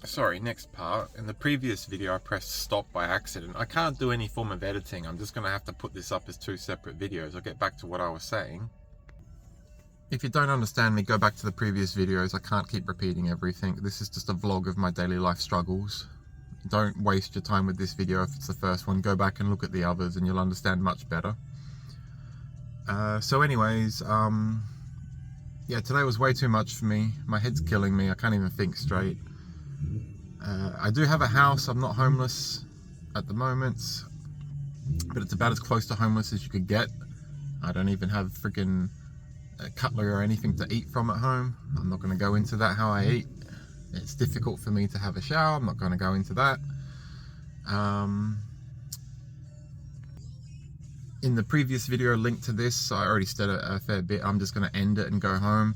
Sorry, next part. In the previous video I pressed stop by accident. I can't do any form of editing. I'm just going to have to put this up as two separate videos. I'll get back to what I was saying. If you don't understand me, go back to the previous videos. I can't keep repeating everything. This is just a vlog of my daily life struggles. Don't waste your time with this video if it's the first one. Go back and look at the others and you'll understand much better. So anyways, yeah, today was way too much for me. My head's killing me. I can't even think straight. I do have a house. I'm not homeless at the moment, but it's about as close to homeless as you could get. I don't even have freaking cutlery or anything to eat from at home. I'm not going to go into that, how I eat. It's difficult for me to have a shower. I'm not going to go into that. In the previous video linked to this, I already said a fair bit. I'm just going to end it and go home.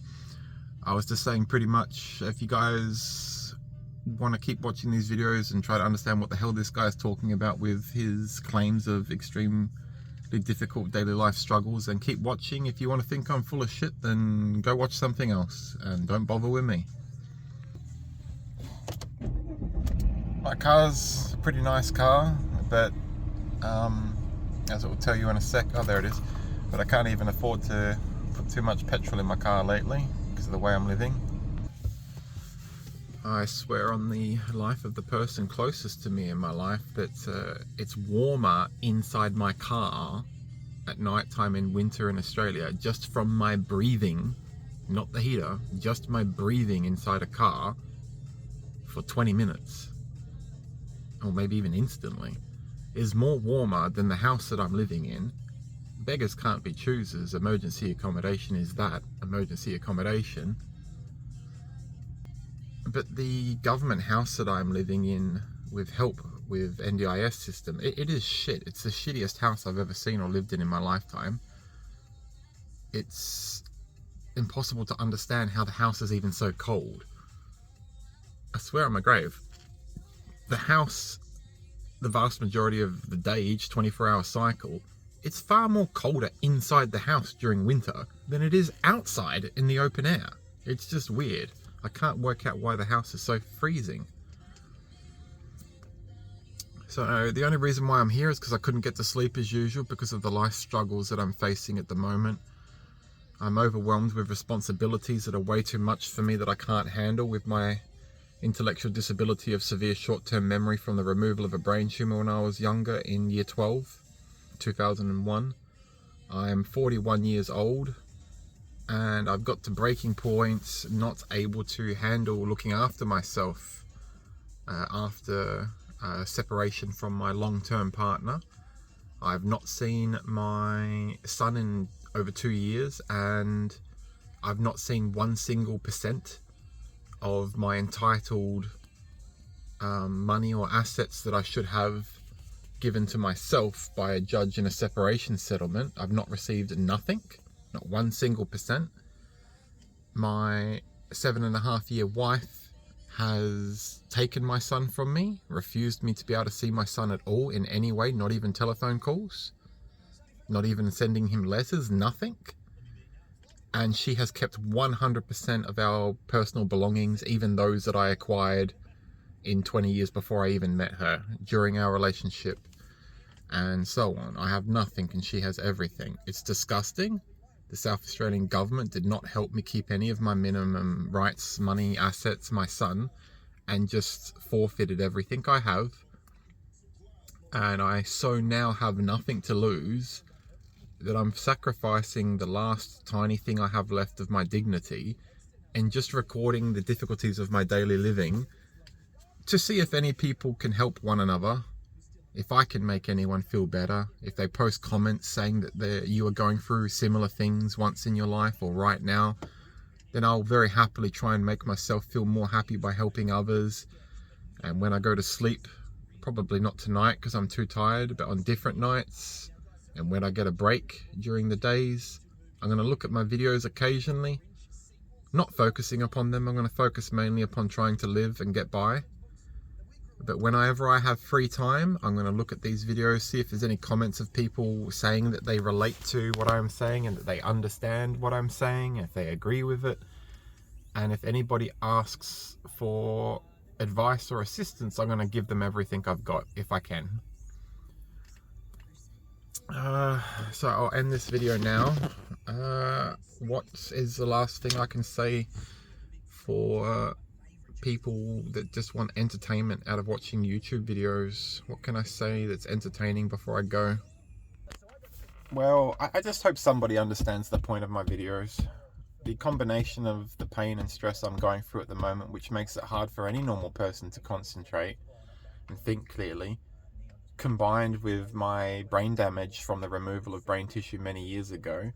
I was just saying pretty much, if you guys want to keep watching these videos and try to understand what the hell this guy is talking about with his claims of extremely difficult daily life struggles, then keep watching. If you want to think I'm full of shit, then go watch something else and don't bother with me. My car's a pretty nice car, but as it will tell you in a sec, oh there it is, but I can't even afford to put too much petrol in my car lately because of the way I'm living. I swear on the life of the person closest to me in my life that it's warmer inside my car at night time in winter in Australia just from my breathing, not the heater, just my breathing inside a car for 20 minutes or maybe even instantly is more warmer than the house that I'm living in. Beggars can't be choosers. Emergency accommodation is that, emergency accommodation. But the government house that I'm living in with help with NDIS system, it is shit. It's the shittiest house I've ever seen or lived in my lifetime. It's impossible to understand how the house is even so cold. I swear on my grave. The house, the vast majority of the day, each 24-hour cycle, it's far more colder inside the house during winter than it is outside in the open air. It's just weird. I can't work out why the house is so freezing. So the only reason why I'm here is because I couldn't get to sleep as usual because of the life struggles that I'm facing at the moment. I'm overwhelmed with responsibilities that are way too much for me that I can't handle with my intellectual disability of severe short-term memory from the removal of a brain tumor when I was younger in year 12, 2001. I am 41 years old. And I've got to breaking points, not able to handle looking after myself after separation from my long-term partner. I've not seen my son in over 2 years, and I've not seen 1 single percent of my entitled money or assets that I should have given to myself by a judge in a separation settlement. I've not received nothing. Not 1 single percent. My 7.5-year wife has taken my son from me, refused me to be able to see my son at all in any way, not even telephone calls, not even sending him letters, nothing. And she has kept 100% of our personal belongings, even those that I acquired in 20 years before I even met her, during our relationship, and so on. I have nothing and she has everything. It's disgusting. The South Australian government did not help me keep any of my minimum rights, money, assets, my son, and just forfeited everything I have. And I so now have nothing to lose that I'm sacrificing the last tiny thing I have left of my dignity and just recording the difficulties of my daily living to see if any people can help one another. If I can make anyone feel better, if they post comments saying that you are going through similar things once in your life or right now, then I'll very happily try and make myself feel more happy by helping others. And when I go to sleep, probably not tonight because I'm too tired, but on different nights, and when I get a break during the days, I'm going to look at my videos occasionally, not focusing upon them. I'm going to focus mainly upon trying to live and get by. But whenever I have free time, I'm going to look at these videos, see if there's any comments of people saying that they relate to what I'm saying and that they understand what I'm saying, if they agree with it. And if anybody asks for advice or assistance, I'm going to give them everything I've got if I can. So I'll end this video now. What is the last thing I can say for people that just want entertainment out of watching YouTube videos? What can I say that's entertaining before I go? Well, I just hope somebody understands the point of my videos. The combination of the pain and stress I'm going through at the moment, which makes it hard for any normal person to concentrate and think clearly, combined with my brain damage from the removal of brain tissue many years ago,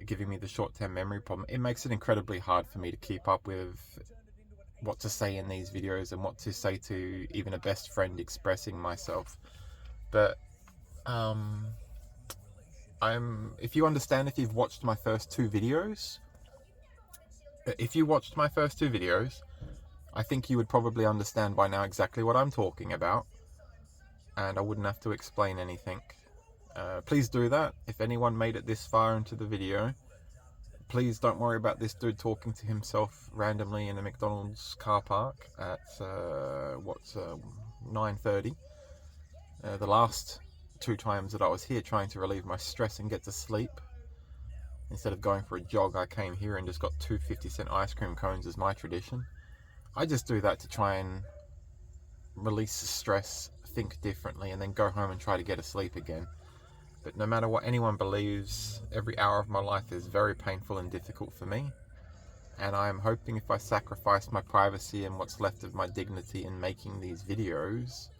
giving me the short-term memory problem, it makes it incredibly hard for me to keep up with what to say in these videos and what to say to even a best friend expressing myself. But if you understand, if you've watched my first two videos, I think you would probably understand by now exactly what I'm talking about, and I wouldn't have to explain anything. Please do that. If anyone made it this far into the video, please don't worry about this dude talking to himself randomly in a McDonald's car park at 9:30. The last two times that I was here trying to relieve my stress and get to sleep, instead of going for a jog, I came here and just got 2 50-cent ice cream cones as my tradition. I just do that to try and release the stress, think differently, and then go home and try to get asleep again. But no matter what anyone believes, every hour of my life is very painful and difficult for me, and I am hoping if I sacrifice my privacy and what's left of my dignity in making these videos,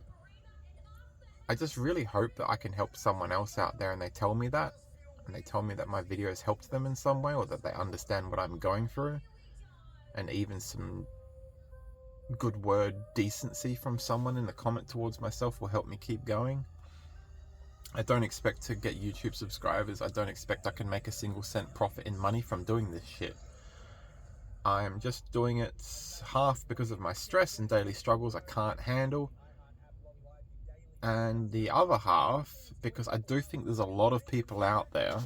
I just really hope that I can help someone else out there, and they tell me that, and they tell me that my videos helped them in some way, or that they understand what I'm going through, and even some good word decency from someone in the comment towards myself will help me keep going. I don't expect to get YouTube subscribers. I don't expect I can make a single cent profit in money from doing this shit. I'm just doing it half because of my stress and daily struggles I can't handle, and the other half because I do think there's a lot of people out there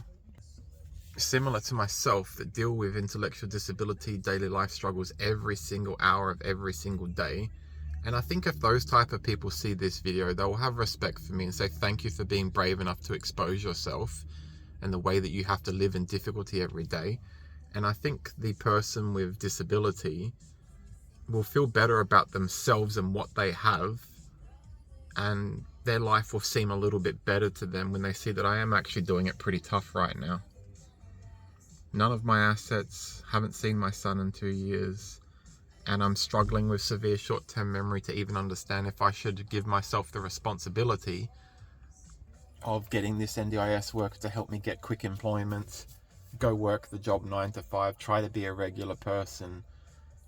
similar to myself that deal with intellectual disability, daily life struggles every single hour of every single day. And I think if those type of people see this video, they'll have respect for me and say thank you for being brave enough to expose yourself and the way that you have to live in difficulty every day. And I think the person with disability will feel better about themselves and what they have, and their life will seem a little bit better to them when they see that I am actually doing it pretty tough right now. None of my assets, haven't seen my son in 2 years, and I'm struggling with severe short-term memory to even understand if I should give myself the responsibility of getting this NDIS work to help me get quick employment, go work the job 9 to 5, try to be a regular person,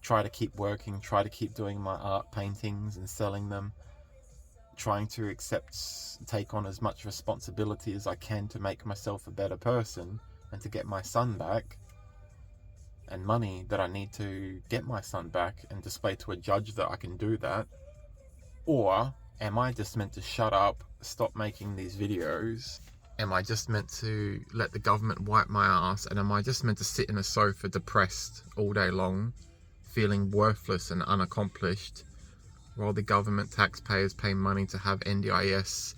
try to keep working, try to keep doing my art paintings and selling them, trying to take on as much responsibility as I can to make myself a better person and to get my son back, and money that I need to get my son back and display to a judge that I can do that? Or am I just meant to shut up, stop making these videos? Am I just meant to let the government wipe my ass? And am I just meant to sit in a sofa depressed all day long, feeling worthless and unaccomplished, while the government taxpayers pay money to have NDIS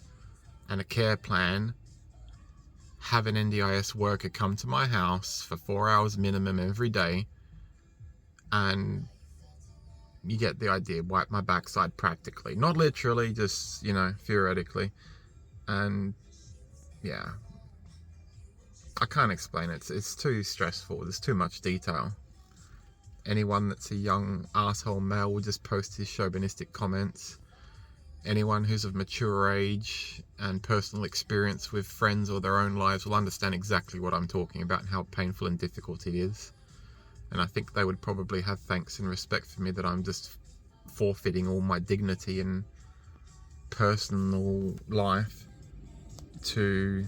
and a care plan, have an NDIS worker come to my house for 4 hours minimum every day, and you get the idea, wipe my backside practically. Not literally, just, you know, theoretically. And yeah, I can't explain it. It's too stressful. There's too much detail. Anyone that's a young asshole male will just post his chauvinistic comments. Anyone who's of mature age and personal experience with friends or their own lives will understand exactly what I'm talking about and how painful and difficult it is. And I think they would probably have thanks and respect for me that I'm just forfeiting all my dignity and personal life to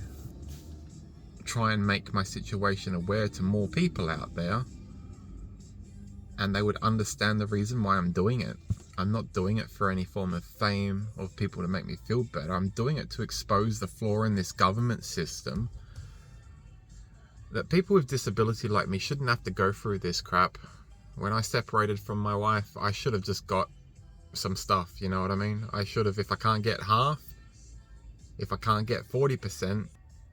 try and make my situation aware to more people out there, and they would understand the reason why I'm doing it. I'm not doing it for any form of fame or people to make me feel better. I'm doing it to expose the flaw in this government system, that people with disability like me shouldn't have to go through this crap. When I separated from my wife, I should have just got some stuff, you know what I mean? I should have, if I can't get half, if I can't get 40%,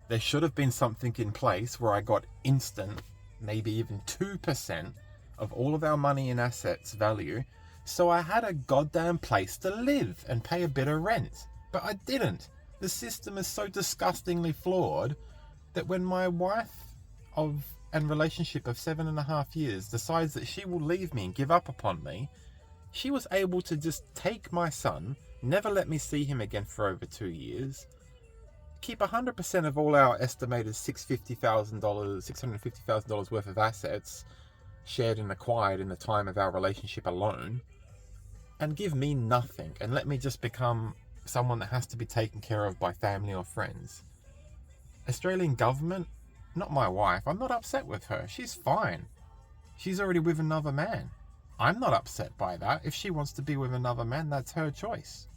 there should have been something in place where I got instant, maybe even 2% of all of our money and assets value, so I had a goddamn place to live and pay a bit of rent. But I didn't. The system is so disgustingly flawed that when my wife and relationship of 7.5 years decides that she will leave me and give up upon me, she was able to just take my son, never let me see him again for over 2 years, keep 100% of all our estimated $650,000 worth of assets shared and acquired in the time of our relationship alone, and give me nothing and let me just become someone that has to be taken care of by family or friends. Australian government, not my wife, I'm not upset with her. She's fine. She's already with another man. I'm not upset by that. If she wants to be with another man, that's her choice.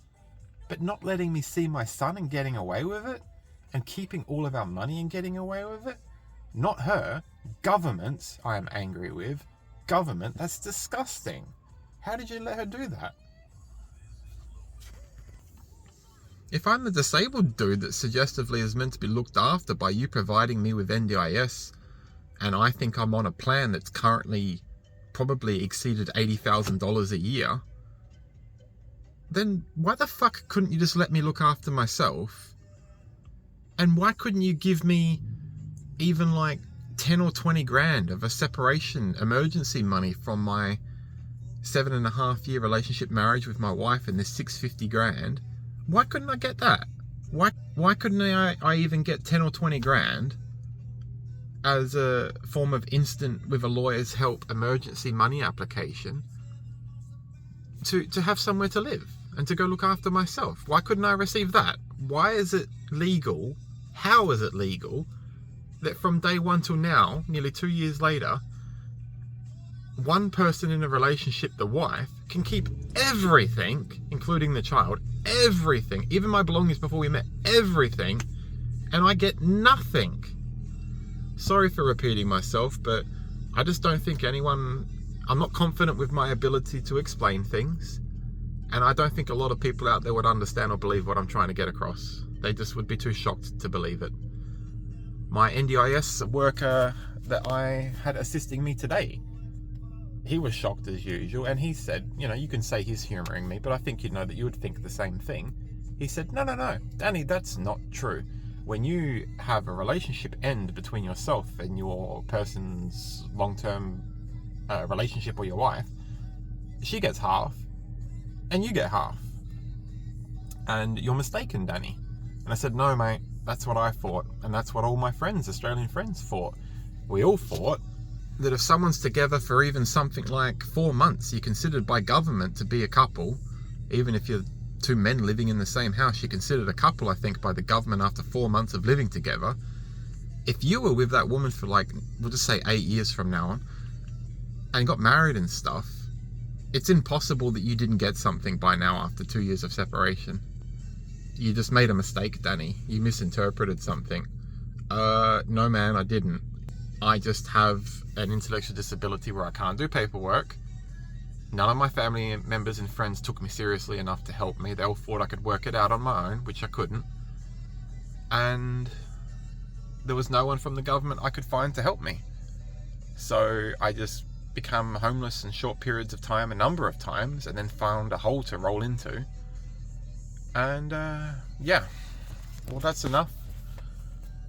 But not letting me see my son and getting away with it, and keeping all of our money and getting away with it, not her. Government, I am angry with. Government, that's disgusting. How did you let her do that? If I'm the disabled dude that suggestively is meant to be looked after by you providing me with NDIS, and I think I'm on a plan that's currently probably exceeded $80,000 a year, then why the fuck couldn't you just let me look after myself? And why couldn't you give me even like 10 or 20 grand of a separation emergency money from my 7.5 year relationship marriage with my wife and this 650 grand? Why couldn't I get that? Why couldn't I even get 10 or 20 grand as a form of instant, with a lawyer's help, emergency money application to have somewhere to live and to go look after myself? Why couldn't I receive that? Why is it legal? How is it legal that from day one till now, nearly 2 years later, one person in a relationship, the wife, can keep everything, including the child, everything, even my belongings before we met, everything, and I get nothing? Sorry for repeating myself, but I just don't think I'm not confident with my ability to explain things, and I don't think a lot of people out there would understand or believe what I'm trying to get across. They just would be too shocked to believe it. My NDIS worker that I had assisting me today, he was shocked as usual, and he said, you know, you can say he's humouring me, but I think you'd know that you would think the same thing. He said, no, Danny, that's not true. When you have a relationship end between yourself and your person's long-term relationship or your wife, she gets half, and you get half. And you're mistaken, Danny. And I said, no, mate, that's what I thought, and that's what all my friends, Australian friends, thought. We all thought that if someone's together for even something like 4 months, you're considered by government to be a couple. Even if you're two men living in the same house, you're considered a couple, I think, by the government after 4 months of living together. If you were with that woman for, like, we'll just say 8 years from now on, and got married and stuff, it's impossible that you didn't get something by now after 2 years of separation. You just made a mistake, Danny. You misinterpreted something. No, man, I didn't. I just have an intellectual disability where I can't do paperwork. None of my family members and friends took me seriously enough to help me. They all thought I could work it out on my own, which I couldn't. And there was no one from the government I could find to help me. So I just become homeless in short periods of time, a number of times, and then found a hole to roll into. And yeah, well, that's enough.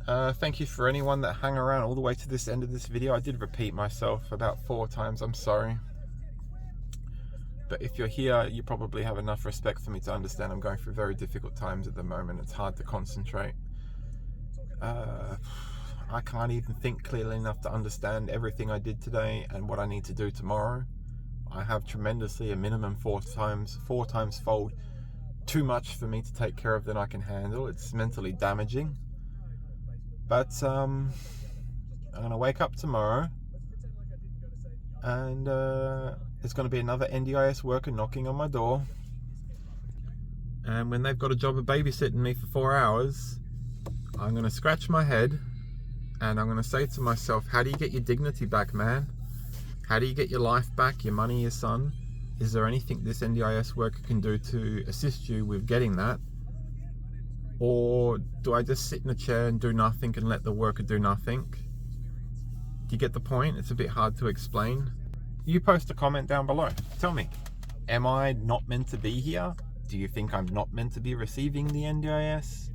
Thank you for anyone that hung around all the way to this end of this video. I did repeat myself about 4 times, I'm sorry. But if you're here, you probably have enough respect for me to understand I'm going through very difficult times at the moment. It's hard to concentrate. I can't even think clearly enough to understand everything I did today and what I need to do tomorrow. I have tremendously a minimum 4 times fold too much for me to take care of than I can handle. It's mentally damaging. But I'm going to wake up tomorrow and there's going to be another NDIS worker knocking on my door. And when they've got a job of babysitting me for 4 hours, I'm going to scratch my head and I'm going to say to myself, how do you get your dignity back, man? How do you get your life back, your money, your son? Is there anything this NDIS worker can do to assist you with getting that? Or do I just sit in a chair and do nothing and let the worker do nothing? Do you get the point? It's a bit hard to explain. You post a comment down below. Tell me, am I not meant to be here? Do you think I'm not meant to be receiving the NDIS?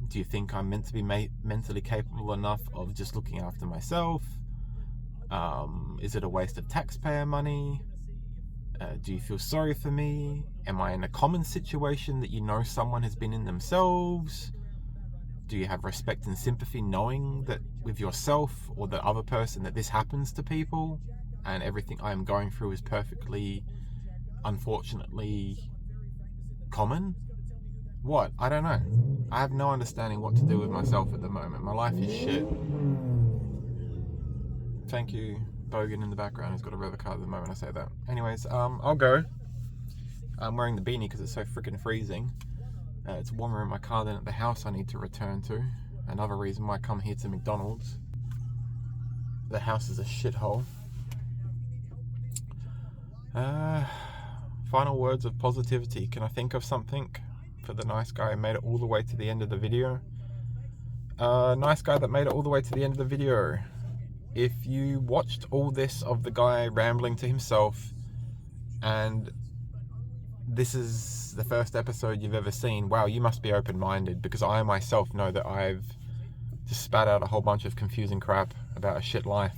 Do you think I'm meant to be mentally capable enough of just looking after myself? Is it a waste of taxpayer money? Do you feel sorry for me? Am I in a common situation that you know someone has been in themselves? Do you have respect and sympathy knowing that with yourself or the other person that this happens to people and everything I'm going through is perfectly, unfortunately, common? What? I don't know. I have no understanding what to do with myself at the moment. My life is shit. Thank you, Bogan in the background. He's got a rev card at the moment I say that. Anyways, I'll go. I'm wearing the beanie because it's so freaking freezing. It's warmer in my car than at the house I need to return to. Another reason why I come here to McDonald's. The house is a shithole. Final words of positivity. Can I think of something for the nice guy who made it all the way to the end of the video? Nice guy that made it all the way to the end of the video. If you watched all this of the guy rambling to himself and this is the first episode you've ever seen, wow, you must be open-minded, because I myself know that I've just spat out a whole bunch of confusing crap about a shit life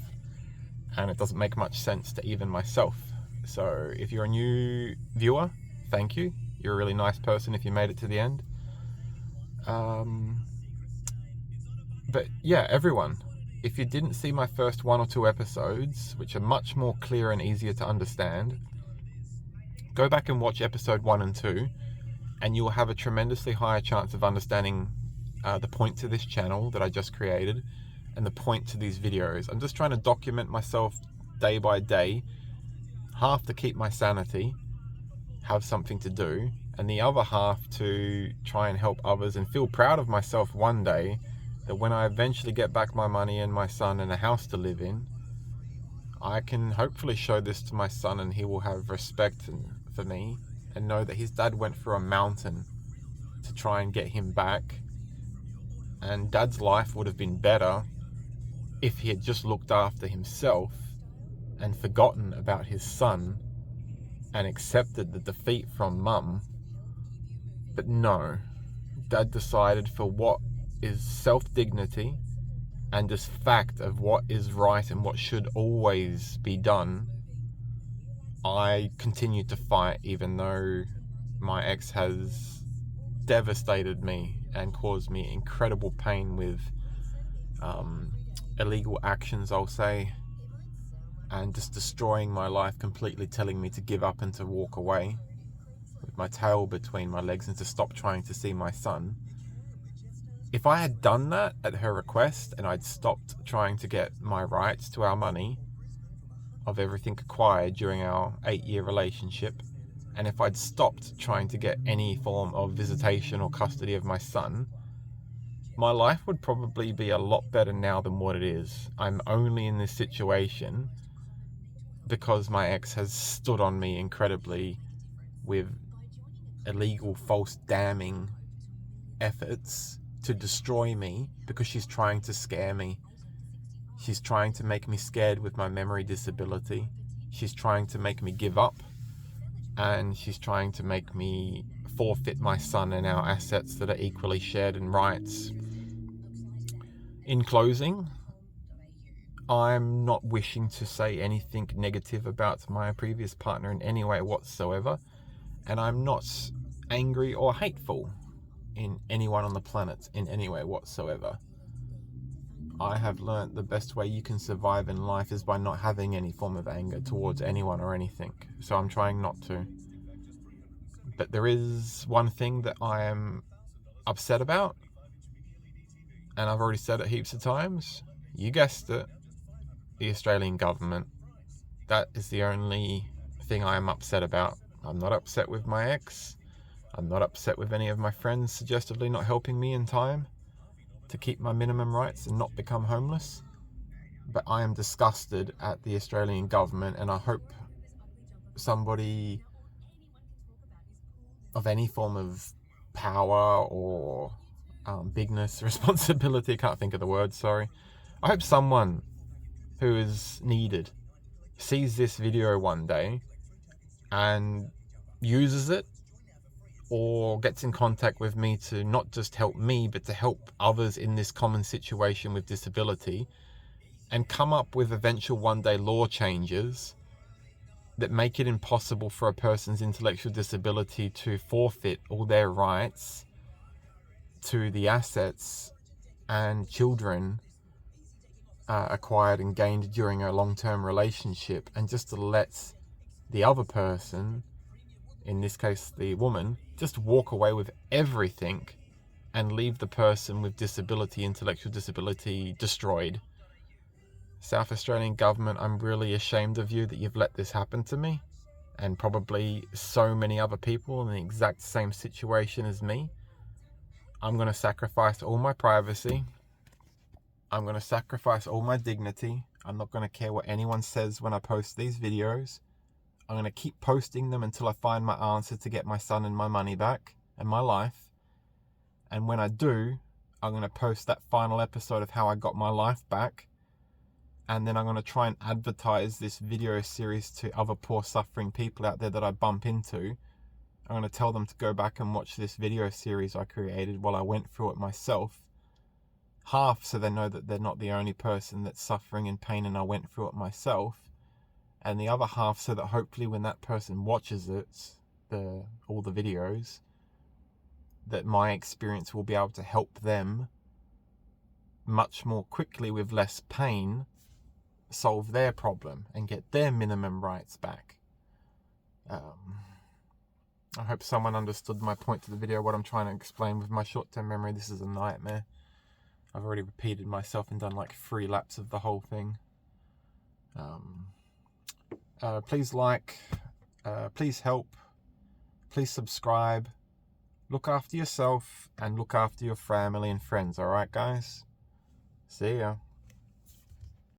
and it doesn't make much sense to even myself. So if you're a new viewer, thank you. You're a really nice person if you made it to the end. But yeah, everyone, if you didn't see my first 1 or 2 episodes, which are much more clear and easier to understand, go back and watch episode 1 and 2, and you will have a tremendously higher chance of understanding the point to this channel that I just created and the point to these videos. I'm just trying to document myself day by day, half to keep my sanity, have something to do, and the other half to try and help others and feel proud of myself one day that when I eventually get back my money and my son and a house to live in, I can hopefully show this to my son and he will have respect for me and know that his dad went through a mountain to try and get him back, and dad's life would have been better if he had just looked after himself and forgotten about his son and accepted the defeat from mum. But no, dad decided for what is self-dignity and just fact of what is right and what should always be done, I continued to fight, even though my ex has devastated me and caused me incredible pain with illegal actions, I'll say, and just destroying my life completely, telling me to give up and to walk away with my tail between my legs and to stop trying to see my son. If I had done that at her request and I'd stopped trying to get my rights to our money of everything acquired during our 8-year relationship, and if I'd stopped trying to get any form of visitation or custody of my son, my life would probably be a lot better now than what it is. I'm only in this situation because my ex has stood on me incredibly with illegal, false, damning efforts to destroy me, because she's trying to scare me. She's trying to make me scared with my memory disability. She's trying to make me give up, and she's trying to make me forfeit my son and our assets that are equally shared in rights. In closing, I'm not wishing to say anything negative about my previous partner in any way whatsoever, and I'm not angry or hateful in anyone on the planet in any way whatsoever. I have learnt the best way you can survive in life is by not having any form of anger towards anyone or anything, so I'm trying not to. But there is one thing that I am upset about, and I've already said it heaps of times. You guessed it, the Australian government. That is the only thing I am upset about. I'm not upset with my ex. I'm not upset with any of my friends suggestively not helping me in time to keep my minimum rights and not become homeless. but I am disgusted at the Australian government, and I hope somebody of any form of power or bigness, responsibility, can't think of the word, sorry. I hope someone who is needed sees this video one day and uses it, or gets in contact with me to not just help me, but to help others in this common situation with disability, and come up with eventual one day law changes that make it impossible for a person's intellectual disability to forfeit all their rights to the assets and children acquired and gained during a long-term relationship, and just to let the other person, in this case the woman, just walk away with everything and leave the person with disability, intellectual disability, destroyed. South Australian government, I'm really ashamed of you that you've let this happen to me, and probably so many other people in the exact same situation as me. I'm going to sacrifice all my privacy. I'm going to sacrifice all my dignity. I'm not going to care what anyone says when I post these videos. I'm going to keep posting them until I find my answer to get my son and my money back and my life. And when I do, I'm going to post that final episode of how I got my life back. And then I'm going to try and advertise this video series to other poor suffering people out there that I bump into. I'm going to tell them to go back and watch this video series I created while I went through it myself. Half so they know that they're not the only person that's suffering in pain and I went through it myself. And the other half so that hopefully when that person watches it, all the videos, that my experience will be able to help them much more quickly with less pain solve their problem and get their minimum rights back. I hope someone understood my point to the video, what I'm trying to explain with my short-term memory. This is a nightmare. I've already repeated myself and done like 3 laps of the whole thing. Please like, please help, please subscribe, look after yourself and look after your family and friends, alright guys? See ya.